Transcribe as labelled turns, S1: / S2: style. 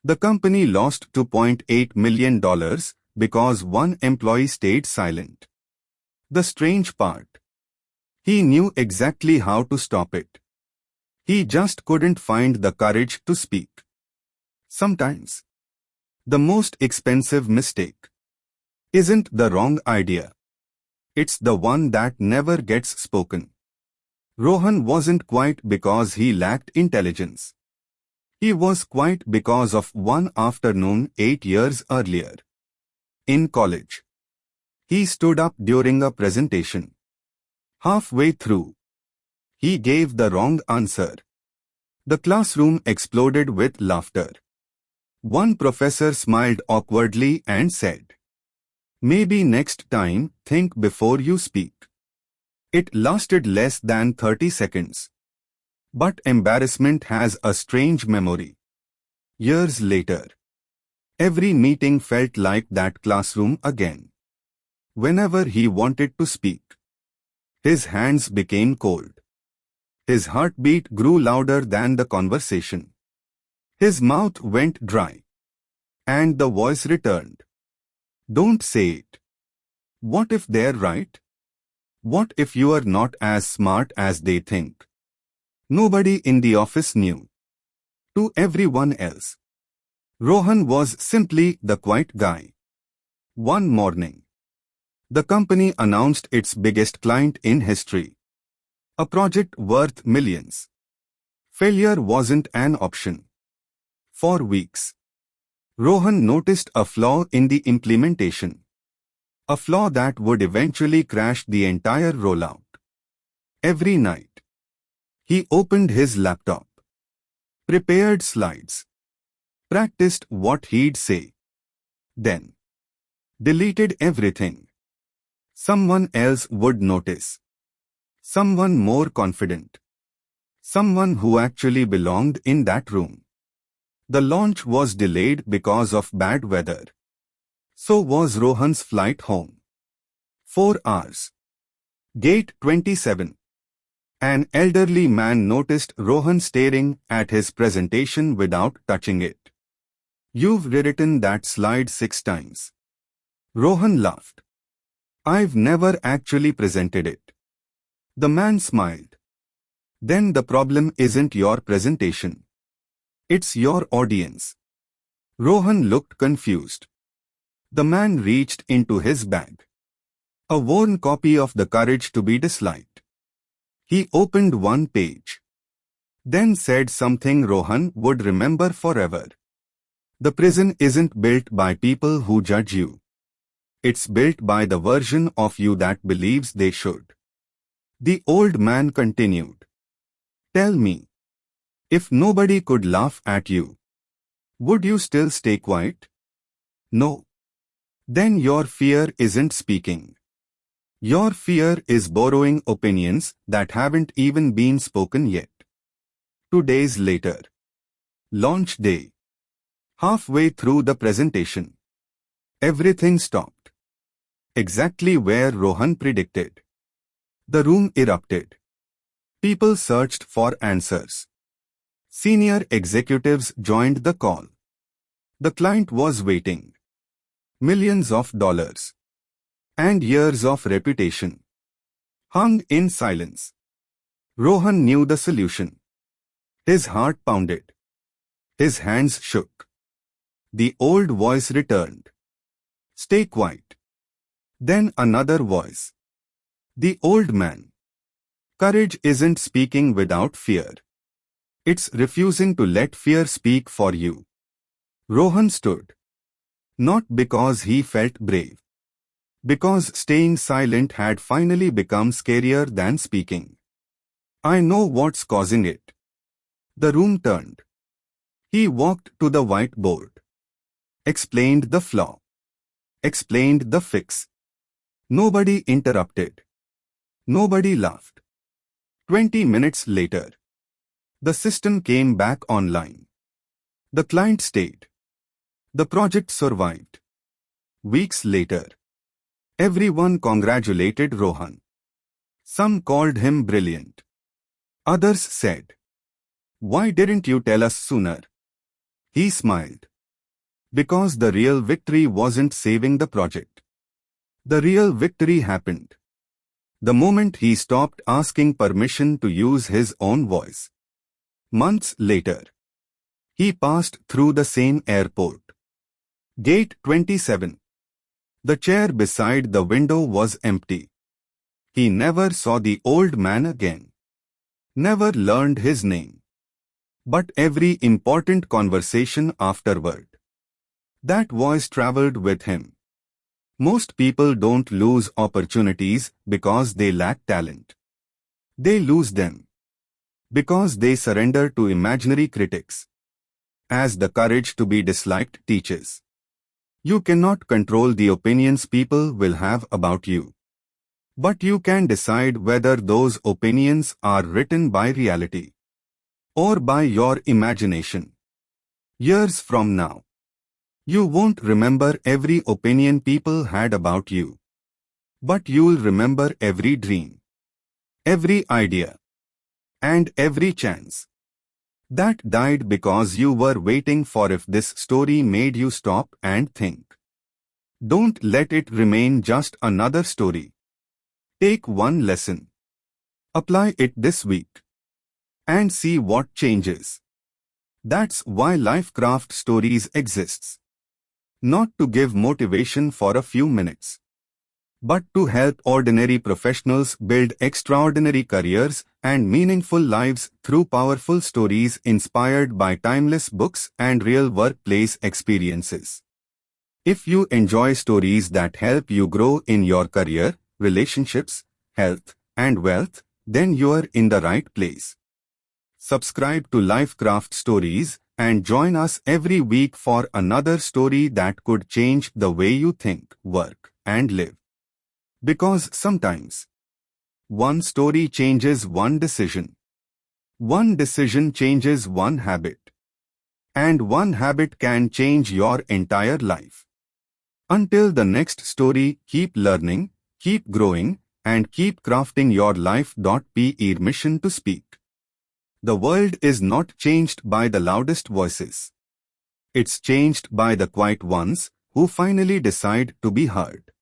S1: The company lost $2.8 million because one employee stayed silent. The strange part. He knew exactly how to stop it. He just couldn't find the courage to speak. Sometimes, the most expensive mistake isn't the wrong idea. It's the one that never gets spoken. Rohan wasn't quiet because he lacked intelligence. He was quiet because of one afternoon 8 years earlier. In college, he stood up during a presentation. Halfway through, he gave the wrong answer. The classroom exploded with laughter. One professor smiled awkwardly and said, "Maybe next time, think before you speak." It lasted less than 30 seconds. But embarrassment has a strange memory. Years later, every meeting felt like that classroom again. Whenever he wanted to speak, his hands became cold. His heartbeat grew louder than the conversation. His mouth went dry. And the voice returned. "Don't say it. What if they're right? What if you are not as smart as they think?" Nobody in the office knew. To everyone else, Rohan was simply the quiet guy. One morning, the company announced its biggest client in history. A project worth millions. Failure wasn't an option. For weeks, Rohan noticed a flaw in the implementation. A flaw that would eventually crash the entire rollout. Every night, he opened his laptop, prepared slides, practiced what he'd say, then deleted everything. Someone else would notice. Someone more confident. Someone who actually belonged in that room. The launch was delayed because of bad weather. So was Rohan's flight home. 4 hours. Gate 27. An elderly man noticed Rohan staring at his presentation without touching it. "You've rewritten that slide 6 times. Rohan laughed. "I've never actually presented it." The man smiled. "Then the problem isn't your presentation. It's your audience." Rohan looked confused. The man reached into his bag. A worn copy of The Courage to be Disliked. He opened one page. Then said something Rohan would remember forever. "The prison isn't built by people who judge you. It's built by the version of you that believes they should." The old man continued. "Tell me, if nobody could laugh at you, would you still stay quiet?" "No." "Then your fear isn't speaking. Your fear is borrowing opinions that haven't even been spoken yet." 2 days later. Launch day. Halfway through the presentation, everything stopped. Exactly where Rohan predicted. The room erupted. People searched for answers. Senior executives joined the call. The client was waiting. Millions of dollars. And years of reputation hung in silence. Rohan knew the solution. His heart pounded. His hands shook. The old voice returned. "Stay quiet." Then another voice. "The old man. Courage isn't speaking without fear. It's refusing to let fear speak for you." Rohan stood. Not because he felt brave. Because staying silent had finally become scarier than speaking. "I know what's causing it." The room turned. He walked to the whiteboard. Explained the flaw. Explained the fix. Nobody interrupted. Nobody laughed. 20 minutes later, the system came back online. The client stayed. The project survived. Weeks later, everyone congratulated Rohan. Some called him brilliant. Others said, "Why didn't you tell us sooner?" He smiled. Because the real victory wasn't saving the project. The real victory happened the moment he stopped asking permission to use his own voice. Months later, he passed through the same airport. Gate 27. The chair beside the window was empty. He never saw the old man again. Never learned his name. But every important conversation afterward. That voice traveled with him. Most people don't lose opportunities because they lack talent. They lose them because they surrender to imaginary critics. As the courage to be disliked teaches. You cannot control the opinions people will have about you. But you can decide whether those opinions are written by reality or by your imagination. Years from now, you won't remember every opinion people had about you. But you'll remember every dream, every idea, and every chance that died because you were waiting for if this story made you stop and think. Don't let it remain just another story. Take one lesson. Apply it this week. And see what changes. That's why Lifecraft Stories exists. Not to give motivation for a few minutes, but to help ordinary professionals build extraordinary careers and meaningful lives through powerful stories inspired by timeless books and real workplace experiences. If you enjoy stories that help you grow in your career, relationships, health, and wealth, then you're in the right place. Subscribe to Lifecraft Stories and join us every week for another story that could change the way you think, work, and live. Because sometimes, one story changes one decision. One decision changes one habit. And one habit can change your entire life. Until the next story, keep learning, keep growing, and keep crafting your life. Pe mission to speak. The world is not changed by the loudest voices. It's changed by the quiet ones who finally decide to be heard.